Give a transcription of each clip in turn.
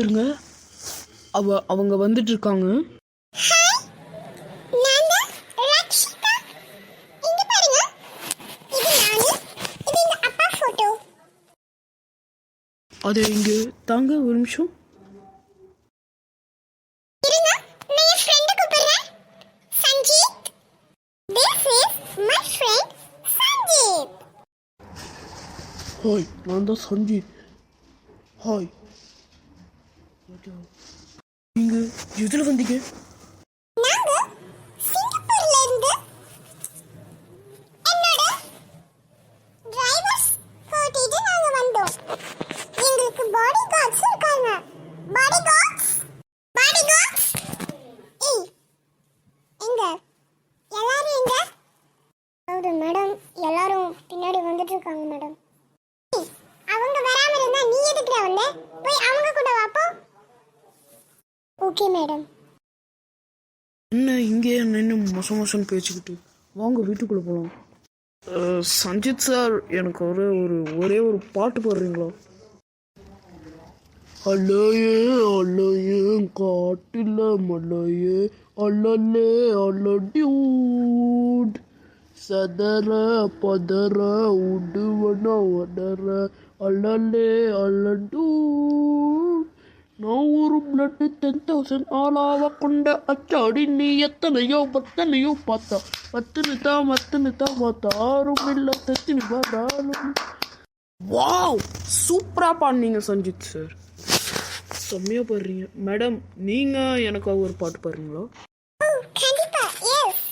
இருங்க, அவங்க வந்துட்டு இருக்காங்க. அது இங்க தாங்க ஒரு நிமிஷம். ஹாய், நான் தான் சஞ்சீத். ஹாய், நீங்க எதுல வந்தீங்க? மேடம் எல்லாரும் பின்னாடி வந்துட்டு இருக்காங்க மேடம். அவங்க வராம இருந்தா நீ எதுக்குடா வந்த? போய் அவங்க கூட வாப்போ. Okay madam. என்ன இங்கே நின்று மோசம் பேசிக்கிட்டு வாங்க வீட்டுக்குள்ள போகலாம். சஞ்சித் சார், எனக்கு ஒரே ஒரு பாட்டு பாடுறீங்களா? அலையே அலையே காட்டில மலையே அலலே அலடியூட் சதற பதற உடுவன வடற அலலே அலடூட். நான் ஒரு பிளட் 10,000 ஆளாவ கொண்ட அச்சாடி, நீ எத்தனையோ பார்த்தா மத்துன்னு தான் பார்த்தா ஆறும் இல்லை தத்தினி வராலும். வாவ், சூப்பரா பாடுனீங்க சஞ்சித் சார், செம்மையா பாடுறீங்க. மேடம், நீங்க எனக்காக ஒரு பாட்டு பாடுறீங்களா? கண்டிப்பா, எஸ்.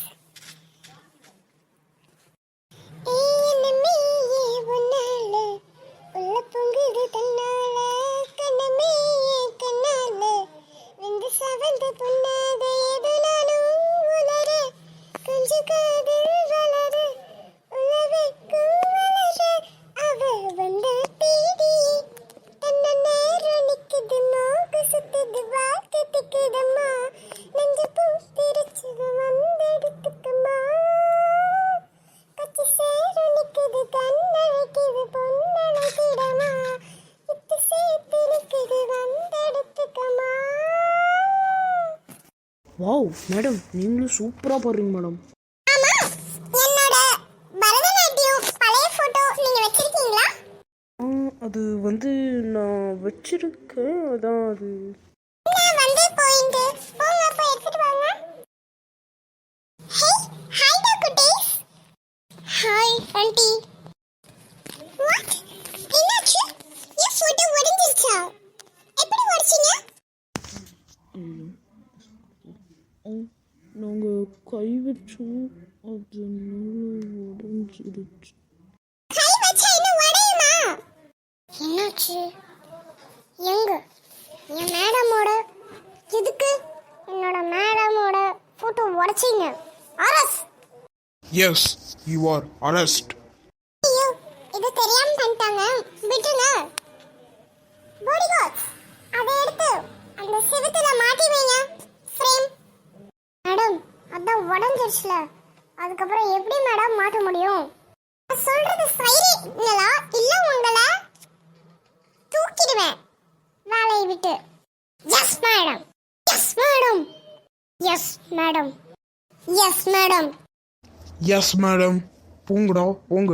வாவ் மேடம், நீங்களும் சூப்பரா பாடுறீங்க மேடம். அது வந்து நான் வச்சிருக்கேன், அதான் அது. Hi aunty. வாட்? என்னாச்சு? என் போட்டோ உடைஞ்சிருச்சா? எப்படி உடைச்சீங்க? நாங்க கை வச்சோம், அது உடைஞ்சிருச்சு. கை வச்சா இன்னும் உடையுமா? என்னாச்சு? எங்க என் மேடமோட எதுக்கு என்னோட மேடமோட போட்டோ உடைச்சீங்க? Arrest. Yes, you are arrest. ஐயோ, இது தெரியாம பண்ணிட்டாங்க, விட்டுங்க. பாடிகார்ட்ஸ், அதை எடுத்து அந்த செவுத்துல மாட்டி வைங்க, ஃப்ரேம். மேடம், அதான் உடைஞ்சிருச்சுல, அதுக்கப்புறம் எப்படி மேடம் மாட்ட முடியும்? சொல்றது சரிங்களா இல்ல உங்களை தூக்கிடுவேன் வேலையை விட்டு. Yes madam, yes madam, yes madam, yes madam. Yes madam. போங்கடா போங்க.